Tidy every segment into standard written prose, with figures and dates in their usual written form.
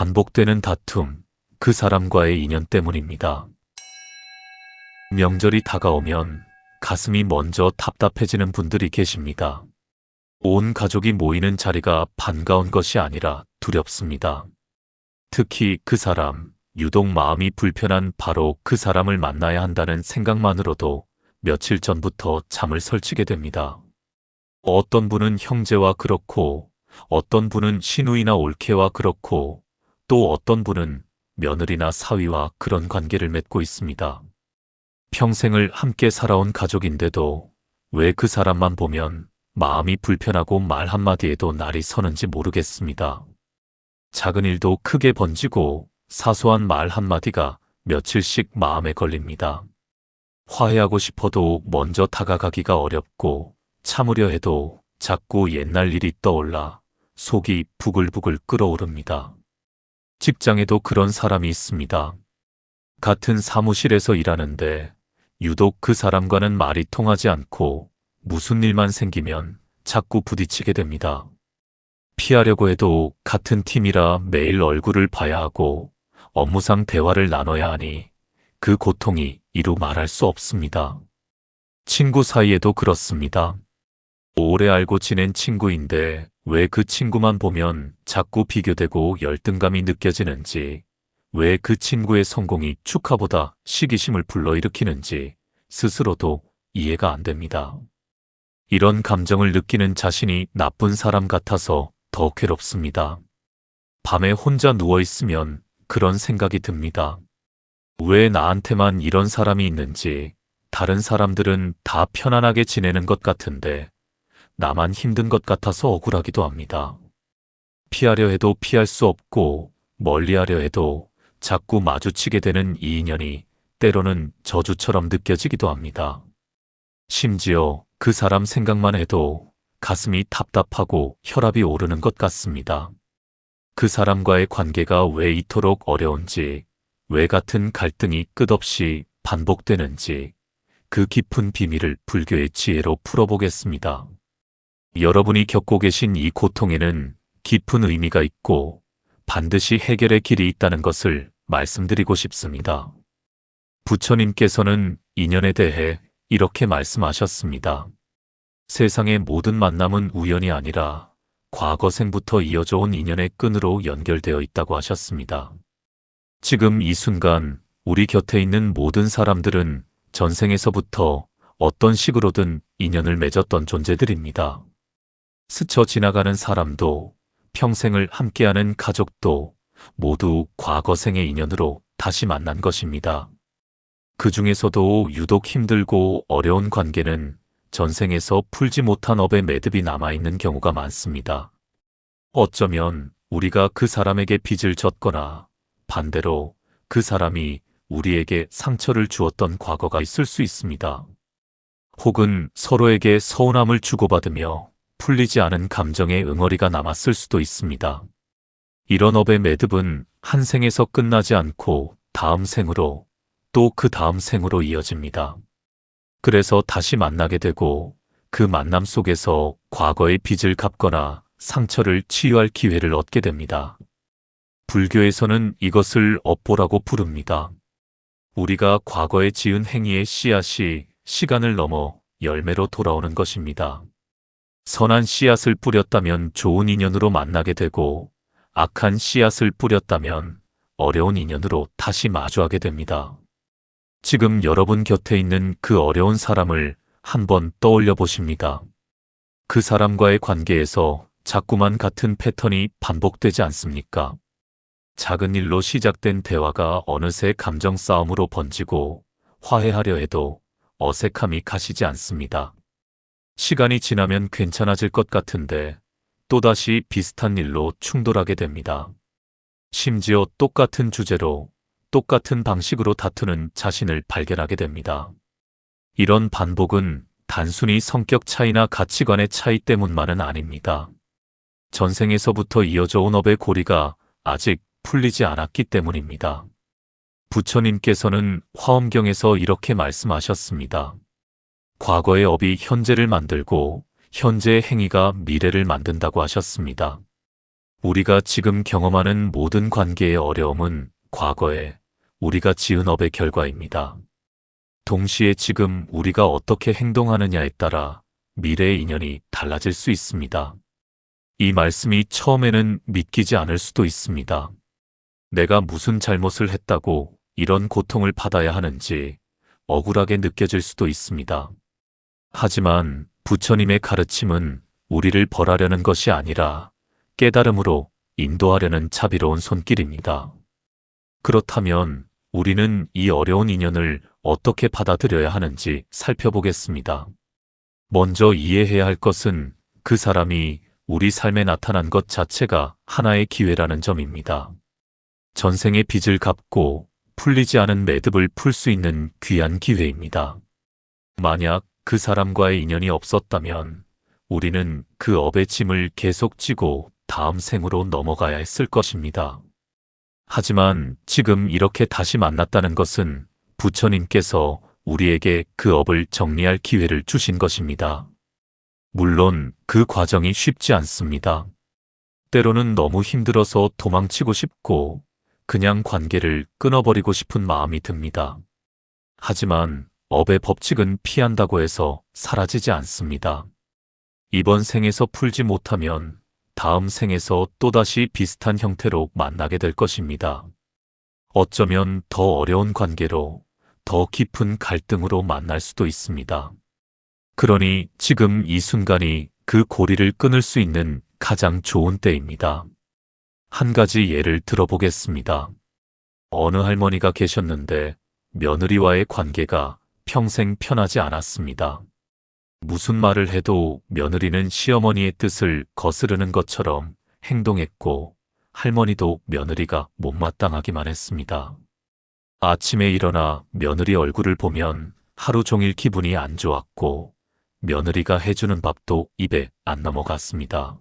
반복되는 다툼, 그 사람과의 인연 때문입니다. 명절이 다가오면 가슴이 먼저 답답해지는 분들이 계십니다. 온 가족이 모이는 자리가 반가운 것이 아니라 두렵습니다. 특히 그 사람, 유독 마음이 불편한 바로 그 사람을 만나야 한다는 생각만으로도 며칠 전부터 잠을 설치게 됩니다. 어떤 분은 형제와 그렇고, 어떤 분은 시누이나 올케와 그렇고, 또 어떤 분은 며느리나 사위와 그런 관계를 맺고 있습니다. 평생을 함께 살아온 가족인데도 왜 그 사람만 보면 마음이 불편하고 말 한마디에도 날이 서는지 모르겠습니다. 작은 일도 크게 번지고 사소한 말 한마디가 며칠씩 마음에 걸립니다. 화해하고 싶어도 먼저 다가가기가 어렵고 참으려 해도 자꾸 옛날 일이 떠올라 속이 부글부글 끓어오릅니다. 직장에도 그런 사람이 있습니다. 같은 사무실에서 일하는데 유독 그 사람과는 말이 통하지 않고 무슨 일만 생기면 자꾸 부딪히게 됩니다. 피하려고 해도 같은 팀이라 매일 얼굴을 봐야 하고 업무상 대화를 나눠야 하니 그 고통이 이루 말할 수 없습니다. 친구 사이에도 그렇습니다. 오래 알고 지낸 친구인데 왜 그 친구만 보면 자꾸 비교되고 열등감이 느껴지는지, 왜 그 친구의 성공이 축하보다 시기심을 불러일으키는지 스스로도 이해가 안 됩니다. 이런 감정을 느끼는 자신이 나쁜 사람 같아서 더 괴롭습니다. 밤에 혼자 누워있으면 그런 생각이 듭니다. 왜 나한테만 이런 사람이 있는지, 다른 사람들은 다 편안하게 지내는 것 같은데 나만 힘든 것 같아서 억울하기도 합니다. 피하려 해도 피할 수 없고 멀리하려 해도 자꾸 마주치게 되는 이 인연이 때로는 저주처럼 느껴지기도 합니다. 심지어 그 사람 생각만 해도 가슴이 답답하고 혈압이 오르는 것 같습니다. 그 사람과의 관계가 왜 이토록 어려운지, 왜 같은 갈등이 끝없이 반복되는지 그 깊은 비밀을 불교의 지혜로 풀어보겠습니다. 여러분이 겪고 계신 이 고통에는 깊은 의미가 있고 반드시 해결의 길이 있다는 것을 말씀드리고 싶습니다. 부처님께서는 인연에 대해 이렇게 말씀하셨습니다. 세상의 모든 만남은 우연이 아니라 과거 생부터 이어져 온 인연의 끈으로 연결되어 있다고 하셨습니다. 지금 이 순간 우리 곁에 있는 모든 사람들은 전생에서부터 어떤 식으로든 인연을 맺었던 존재들입니다. 스쳐 지나가는 사람도 평생을 함께하는 가족도 모두 과거생의 인연으로 다시 만난 것입니다. 그 중에서도 유독 힘들고 어려운 관계는 전생에서 풀지 못한 업의 매듭이 남아있는 경우가 많습니다. 어쩌면 우리가 그 사람에게 빚을 졌거나 반대로 그 사람이 우리에게 상처를 주었던 과거가 있을 수 있습니다. 혹은 서로에게 서운함을 주고받으며 풀리지 않은 감정의 응어리가 남았을 수도 있습니다. 이런 업의 매듭은 한 생에서 끝나지 않고 다음 생으로 또 그 다음 생으로 이어집니다. 그래서 다시 만나게 되고 그 만남 속에서 과거의 빚을 갚거나 상처를 치유할 기회를 얻게 됩니다. 불교에서는 이것을 업보라고 부릅니다. 우리가 과거에 지은 행위의 씨앗이 시간을 넘어 열매로 돌아오는 것입니다. 선한 씨앗을 뿌렸다면 좋은 인연으로 만나게 되고 악한 씨앗을 뿌렸다면 어려운 인연으로 다시 마주하게 됩니다. 지금 여러분 곁에 있는 그 어려운 사람을 한번 떠올려 보십니다. 그 사람과의 관계에서 자꾸만 같은 패턴이 반복되지 않습니까? 작은 일로 시작된 대화가 어느새 감정 싸움으로 번지고 화해하려 해도 어색함이 가시지 않습니다. 시간이 지나면 괜찮아질 것 같은데 또다시 비슷한 일로 충돌하게 됩니다. 심지어 똑같은 주제로 똑같은 방식으로 다투는 자신을 발견하게 됩니다. 이런 반복은 단순히 성격 차이나 가치관의 차이 때문만은 아닙니다. 전생에서부터 이어져 온 업의 고리가 아직 풀리지 않았기 때문입니다. 부처님께서는 화엄경에서 이렇게 말씀하셨습니다. 과거의 업이 현재를 만들고 현재의 행위가 미래를 만든다고 하셨습니다. 우리가 지금 경험하는 모든 관계의 어려움은 과거에 우리가 지은 업의 결과입니다. 동시에 지금 우리가 어떻게 행동하느냐에 따라 미래의 인연이 달라질 수 있습니다. 이 말씀이 처음에는 믿기지 않을 수도 있습니다. 내가 무슨 잘못을 했다고 이런 고통을 받아야 하는지 억울하게 느껴질 수도 있습니다. 하지만 부처님의 가르침은 우리를 벌하려는 것이 아니라 깨달음으로 인도하려는 자비로운 손길입니다. 그렇다면 우리는 이 어려운 인연을 어떻게 받아들여야 하는지 살펴보겠습니다. 먼저 이해해야 할 것은 그 사람이 우리 삶에 나타난 것 자체가 하나의 기회라는 점입니다. 전생의 빚을 갚고 풀리지 않은 매듭을 풀 수 있는 귀한 기회입니다. 만약 그 사람과의 인연이 없었다면 우리는 그 업의 짐을 계속 지고 다음 생으로 넘어가야 했을 것입니다. 하지만 지금 이렇게 다시 만났다는 것은 부처님께서 우리에게 그 업을 정리할 기회를 주신 것입니다. 물론 그 과정이 쉽지 않습니다. 때로는 너무 힘들어서 도망치고 싶고 그냥 관계를 끊어버리고 싶은 마음이 듭니다. 하지만 업의 법칙은 피한다고 해서 사라지지 않습니다. 이번 생에서 풀지 못하면 다음 생에서 또다시 비슷한 형태로 만나게 될 것입니다. 어쩌면 더 어려운 관계로 더 깊은 갈등으로 만날 수도 있습니다. 그러니 지금 이 순간이 그 고리를 끊을 수 있는 가장 좋은 때입니다. 한 가지 예를 들어보겠습니다. 어느 할머니가 계셨는데 며느리와의 관계가 평생 편하지 않았습니다. 무슨 말을 해도 며느리는 시어머니의 뜻을 거스르는 것처럼 행동했고 할머니도 며느리가 못마땅하기만 했습니다. 아침에 일어나 며느리 얼굴을 보면 하루 종일 기분이 안 좋았고 며느리가 해주는 밥도 입에 안 넘어갔습니다.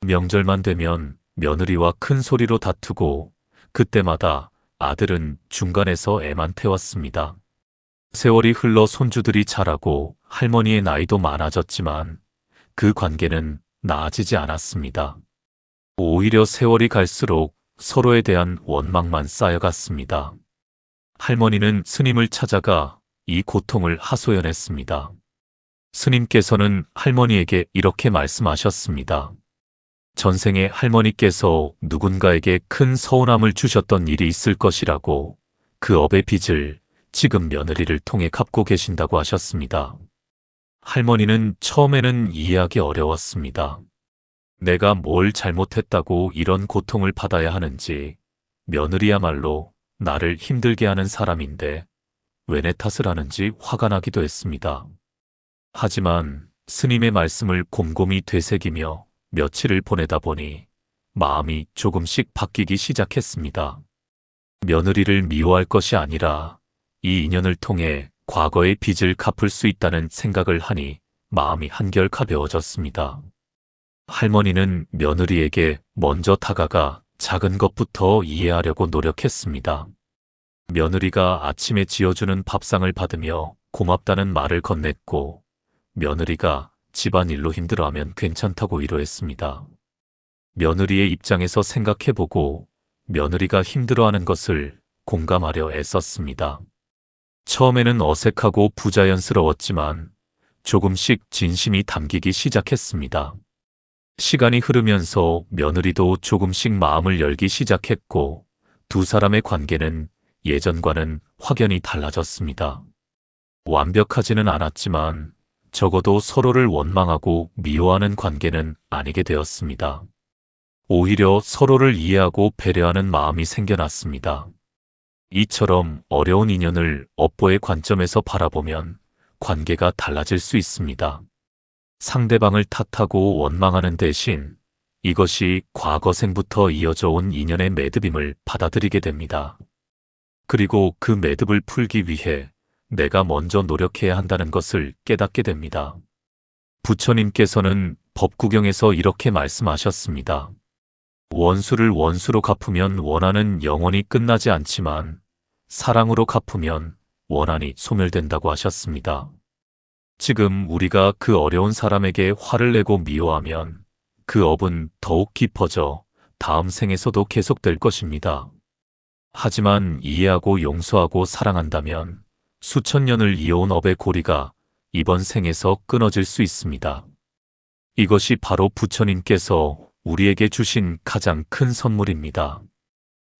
명절만 되면 며느리와 큰 소리로 다투고 그때마다 아들은 중간에서 애만 태웠습니다. 세월이 흘러 손주들이 자라고 할머니의 나이도 많아졌지만 그 관계는 나아지지 않았습니다. 오히려 세월이 갈수록 서로에 대한 원망만 쌓여갔습니다. 할머니는 스님을 찾아가 이 고통을 하소연했습니다. 스님께서는 할머니에게 이렇게 말씀하셨습니다. 전생에 할머니께서 누군가에게 큰 서운함을 주셨던 일이 있을 것이라고 그 업의 빚을 지금 며느리를 통해 갚고 계신다고 하셨습니다. 할머니는 처음에는 이해하기 어려웠습니다. 내가 뭘 잘못했다고 이런 고통을 받아야 하는지, 며느리야말로 나를 힘들게 하는 사람인데 왜 내 탓을 하는지 화가 나기도 했습니다. 하지만 스님의 말씀을 곰곰이 되새기며 며칠을 보내다 보니 마음이 조금씩 바뀌기 시작했습니다. 며느리를 미워할 것이 아니라 이 인연을 통해 과거의 빚을 갚을 수 있다는 생각을 하니 마음이 한결 가벼워졌습니다. 할머니는 며느리에게 먼저 다가가 작은 것부터 이해하려고 노력했습니다. 며느리가 아침에 지어주는 밥상을 받으며 고맙다는 말을 건넸고 며느리가 집안일로 힘들어하면 괜찮다고 위로했습니다. 며느리의 입장에서 생각해보고 며느리가 힘들어하는 것을 공감하려 애썼습니다. 처음에는 어색하고 부자연스러웠지만 조금씩 진심이 담기기 시작했습니다. 시간이 흐르면서 며느리도 조금씩 마음을 열기 시작했고 두 사람의 관계는 예전과는 확연히 달라졌습니다. 완벽하지는 않았지만 적어도 서로를 원망하고 미워하는 관계는 아니게 되었습니다. 오히려 서로를 이해하고 배려하는 마음이 생겨났습니다. 이처럼 어려운 인연을 업보의 관점에서 바라보면 관계가 달라질 수 있습니다. 상대방을 탓하고 원망하는 대신 이것이 과거생부터 이어져 온 인연의 매듭임을 받아들이게 됩니다. 그리고 그 매듭을 풀기 위해 내가 먼저 노력해야 한다는 것을 깨닫게 됩니다. 부처님께서는 법구경에서 이렇게 말씀하셨습니다. 원수를 원수로 갚으면 원한은 영원히 끝나지 않지만 사랑으로 갚으면 원한이 소멸된다고 하셨습니다. 지금 우리가 그 어려운 사람에게 화를 내고 미워하면 그 업은 더욱 깊어져 다음 생에서도 계속될 것입니다. 하지만 이해하고 용서하고 사랑한다면 수천 년을 이어온 업의 고리가 이번 생에서 끊어질 수 있습니다. 이것이 바로 부처님께서 우리에게 주신 가장 큰 선물입니다.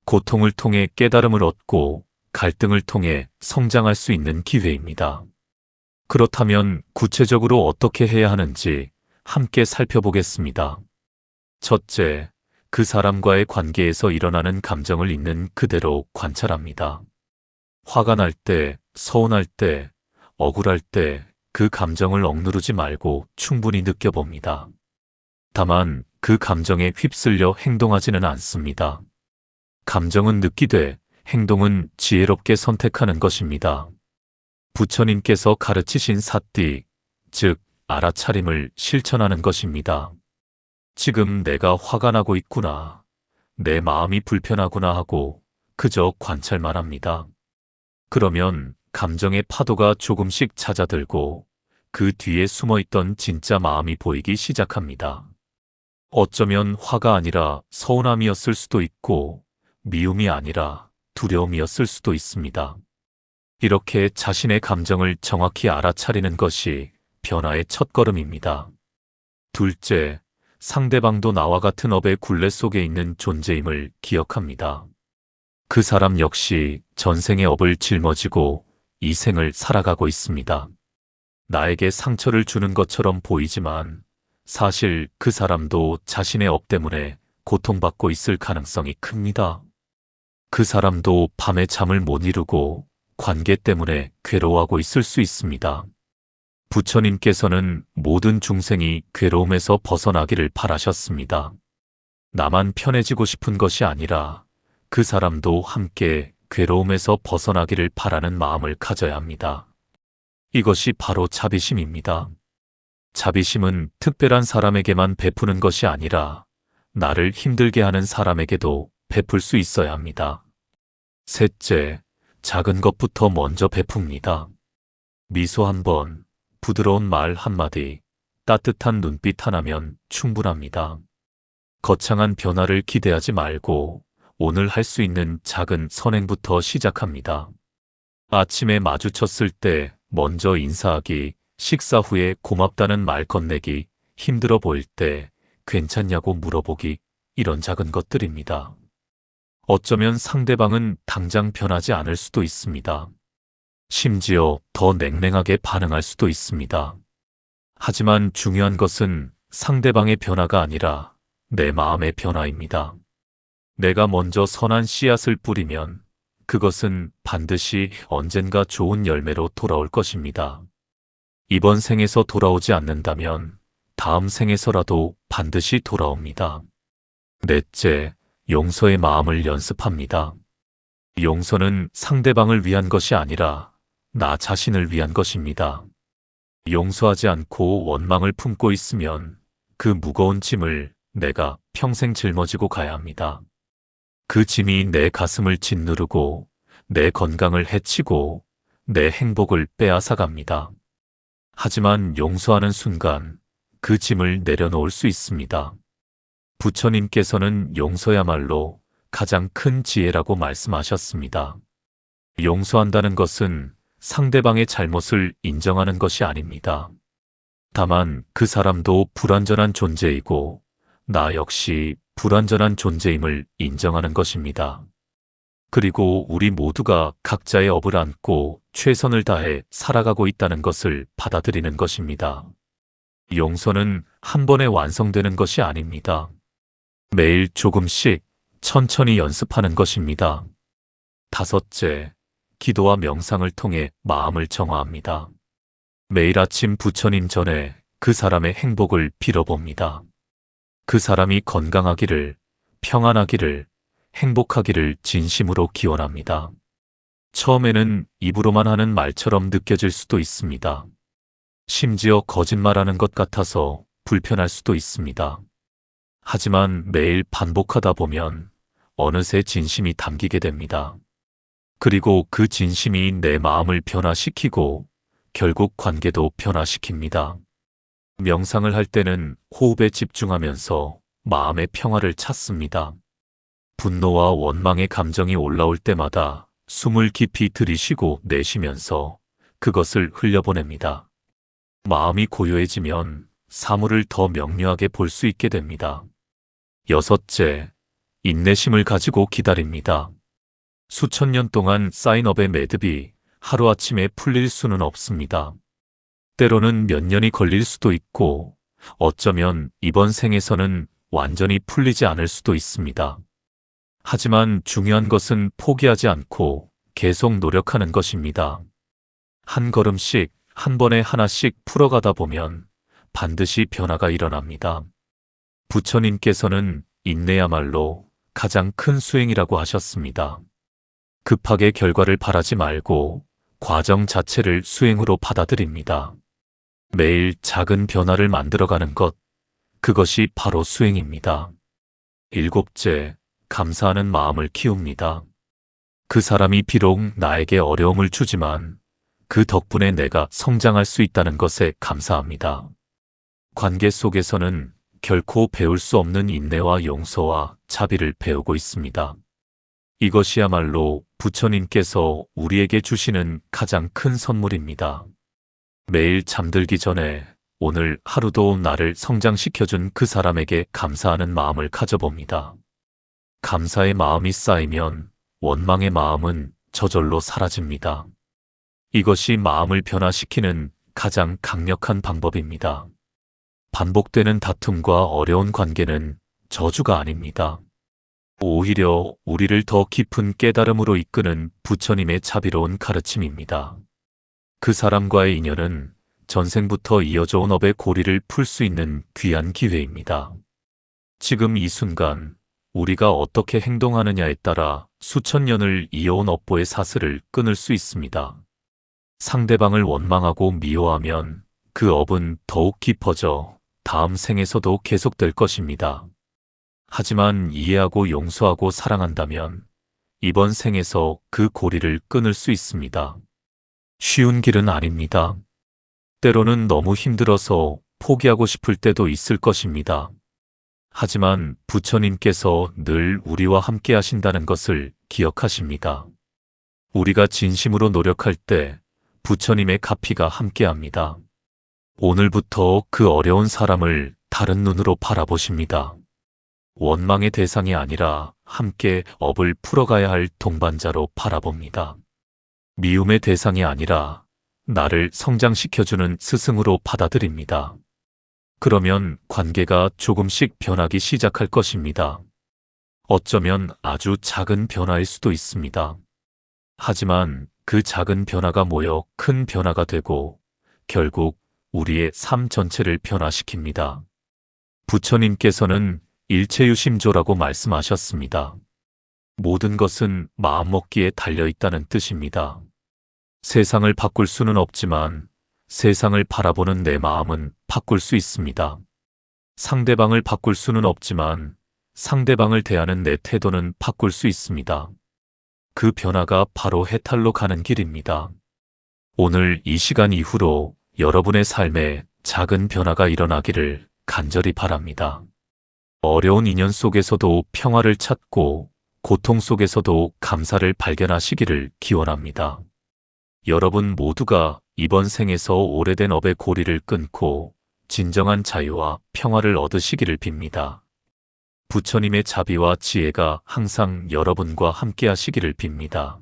고통을 통해 깨달음을 얻고 갈등을 통해 성장할 수 있는 기회입니다. 그렇다면 구체적으로 어떻게 해야 하는지 함께 살펴보겠습니다. 첫째, 그 사람과의 관계에서 일어나는 감정을 있는 그대로 관찰합니다. 화가 날 때, 서운할 때, 억울할 때 그 감정을 억누르지 말고 충분히 느껴봅니다. 다만 그 감정에 휩쓸려 행동하지는 않습니다. 감정은 느끼되 행동은 지혜롭게 선택하는 것입니다. 부처님께서 가르치신 사띠, 즉 알아차림을 실천하는 것입니다. 지금 내가 화가 나고 있구나, 내 마음이 불편하구나 하고 그저 관찰만 합니다. 그러면 감정의 파도가 조금씩 잦아들고 그 뒤에 숨어있던 진짜 마음이 보이기 시작합니다. 어쩌면 화가 아니라 서운함이었을 수도 있고 미움이 아니라 두려움이었을 수도 있습니다. 이렇게 자신의 감정을 정확히 알아차리는 것이 변화의 첫걸음입니다. 둘째, 상대방도 나와 같은 업의 굴레 속에 있는 존재임을 기억합니다. 그 사람 역시 전생의 업을 짊어지고 이 생을 살아가고 있습니다. 나에게 상처를 주는 것처럼 보이지만 사실 그 사람도 자신의 업 때문에 고통받고 있을 가능성이 큽니다. 그 사람도 밤에 잠을 못 이루고 관계 때문에 괴로워하고 있을 수 있습니다. 부처님께서는 모든 중생이 괴로움에서 벗어나기를 바라셨습니다. 나만 편해지고 싶은 것이 아니라 그 사람도 함께 괴로움에서 벗어나기를 바라는 마음을 가져야 합니다. 이것이 바로 자비심입니다. 자비심은 특별한 사람에게만 베푸는 것이 아니라 나를 힘들게 하는 사람에게도 베풀 수 있어야 합니다. 셋째, 작은 것부터 먼저 베풉니다. 미소 한 번, 부드러운 말 한마디, 따뜻한 눈빛 하나면 충분합니다. 거창한 변화를 기대하지 말고 오늘 할 수 있는 작은 선행부터 시작합니다. 아침에 마주쳤을 때 먼저 인사하기, 식사 후에 고맙다는 말 건네기, 힘들어 보일 때 괜찮냐고 물어보기, 이런 작은 것들입니다. 어쩌면 상대방은 당장 변하지 않을 수도 있습니다. 심지어 더 냉랭하게 반응할 수도 있습니다. 하지만 중요한 것은 상대방의 변화가 아니라 내 마음의 변화입니다. 내가 먼저 선한 씨앗을 뿌리면 그것은 반드시 언젠가 좋은 열매로 돌아올 것입니다. 이번 생에서 돌아오지 않는다면 다음 생에서라도 반드시 돌아옵니다. 넷째, 용서의 마음을 연습합니다. 용서는 상대방을 위한 것이 아니라 나 자신을 위한 것입니다. 용서하지 않고 원망을 품고 있으면 그 무거운 짐을 내가 평생 짊어지고 가야 합니다. 그 짐이 내 가슴을 짓누르고 내 건강을 해치고 내 행복을 빼앗아갑니다. 하지만 용서하는 순간 그 짐을 내려놓을 수 있습니다. 부처님께서는 용서야말로 가장 큰 지혜라고 말씀하셨습니다. 용서한다는 것은 상대방의 잘못을 인정하는 것이 아닙니다. 다만 그 사람도 불완전한 존재이고 나 역시 불완전한 존재임을 인정하는 것입니다. 그리고 우리 모두가 각자의 업을 안고 최선을 다해 살아가고 있다는 것을 받아들이는 것입니다. 용서는 한 번에 완성되는 것이 아닙니다. 매일 조금씩 천천히 연습하는 것입니다. 다섯째, 기도와 명상을 통해 마음을 정화합니다. 매일 아침 부처님 전에 그 사람의 행복을 빌어봅니다. 그 사람이 건강하기를, 평안하기를, 행복하기를 진심으로 기원합니다. 처음에는 입으로만 하는 말처럼 느껴질 수도 있습니다. 심지어 거짓말하는 것 같아서 불편할 수도 있습니다. 하지만 매일 반복하다 보면 어느새 진심이 담기게 됩니다. 그리고 그 진심이 내 마음을 변화시키고 결국 관계도 변화시킵니다. 명상을 할 때는 호흡에 집중하면서 마음의 평화를 찾습니다. 분노와 원망의 감정이 올라올 때마다 숨을 깊이 들이쉬고 내쉬면서 그것을 흘려보냅니다. 마음이 고요해지면 사물을 더 명료하게 볼 수 있게 됩니다. 여섯째, 인내심을 가지고 기다립니다. 수천 년 동안 쌓인 업의 매듭이 하루아침에 풀릴 수는 없습니다. 때로는 몇 년이 걸릴 수도 있고 어쩌면 이번 생에서는 완전히 풀리지 않을 수도 있습니다. 하지만 중요한 것은 포기하지 않고 계속 노력하는 것입니다. 한 걸음씩 한 번에 하나씩 풀어가다 보면 반드시 변화가 일어납니다. 부처님께서는 인내야말로 가장 큰 수행이라고 하셨습니다. 급하게 결과를 바라지 말고 과정 자체를 수행으로 받아들입니다. 매일 작은 변화를 만들어가는 것, 그것이 바로 수행입니다. 일곱째, 감사하는 마음을 키웁니다. 그 사람이 비록 나에게 어려움을 주지만 그 덕분에 내가 성장할 수 있다는 것에 감사합니다. 관계 속에서는 결코 배울 수 없는 인내와 용서와 자비를 배우고 있습니다. 이것이야말로 부처님께서 우리에게 주시는 가장 큰 선물입니다. 매일 잠들기 전에 오늘 하루도 나를 성장시켜준 그 사람에게 감사하는 마음을 가져봅니다. 감사의 마음이 쌓이면 원망의 마음은 저절로 사라집니다. 이것이 마음을 변화시키는 가장 강력한 방법입니다. 반복되는 다툼과 어려운 관계는 저주가 아닙니다. 오히려 우리를 더 깊은 깨달음으로 이끄는 부처님의 자비로운 가르침입니다. 그 사람과의 인연은 전생부터 이어져 온 업의 고리를 풀 수 있는 귀한 기회입니다. 지금 이 순간 우리가 어떻게 행동하느냐에 따라 수천 년을 이어온 업보의 사슬을 끊을 수 있습니다. 상대방을 원망하고 미워하면 그 업은 더욱 깊어져 다음 생에서도 계속될 것입니다. 하지만 이해하고 용서하고 사랑한다면 이번 생에서 그 고리를 끊을 수 있습니다. 쉬운 길은 아닙니다. 때로는 너무 힘들어서 포기하고 싶을 때도 있을 것입니다. 하지만 부처님께서 늘 우리와 함께 하신다는 것을 기억하십니다. 우리가 진심으로 노력할 때 부처님의 가피가 함께합니다. 오늘부터 그 어려운 사람을 다른 눈으로 바라보십니다. 원망의 대상이 아니라 함께 업을 풀어가야 할 동반자로 바라봅니다. 미움의 대상이 아니라 나를 성장시켜주는 스승으로 받아들입니다. 그러면 관계가 조금씩 변하기 시작할 것입니다. 어쩌면 아주 작은 변화일 수도 있습니다. 하지만 그 작은 변화가 모여 큰 변화가 되고 결국 우리의 삶 전체를 변화시킵니다. 부처님께서는 일체유심조라고 말씀하셨습니다. 모든 것은 마음먹기에 달려있다는 뜻입니다. 세상을 바꿀 수는 없지만 세상을 바라보는 내 마음은 바꿀 수 있습니다. 상대방을 바꿀 수는 없지만 상대방을 대하는 내 태도는 바꿀 수 있습니다. 그 변화가 바로 해탈로 가는 길입니다. 오늘 이 시간 이후로 여러분의 삶에 작은 변화가 일어나기를 간절히 바랍니다. 어려운 인연 속에서도 평화를 찾고 고통 속에서도 감사를 발견하시기를 기원합니다. 여러분 모두가 이번 생에서 오래된 업의 고리를 끊고 진정한 자유와 평화를 얻으시기를 빕니다. 부처님의 자비와 지혜가 항상 여러분과 함께 하시기를 빕니다.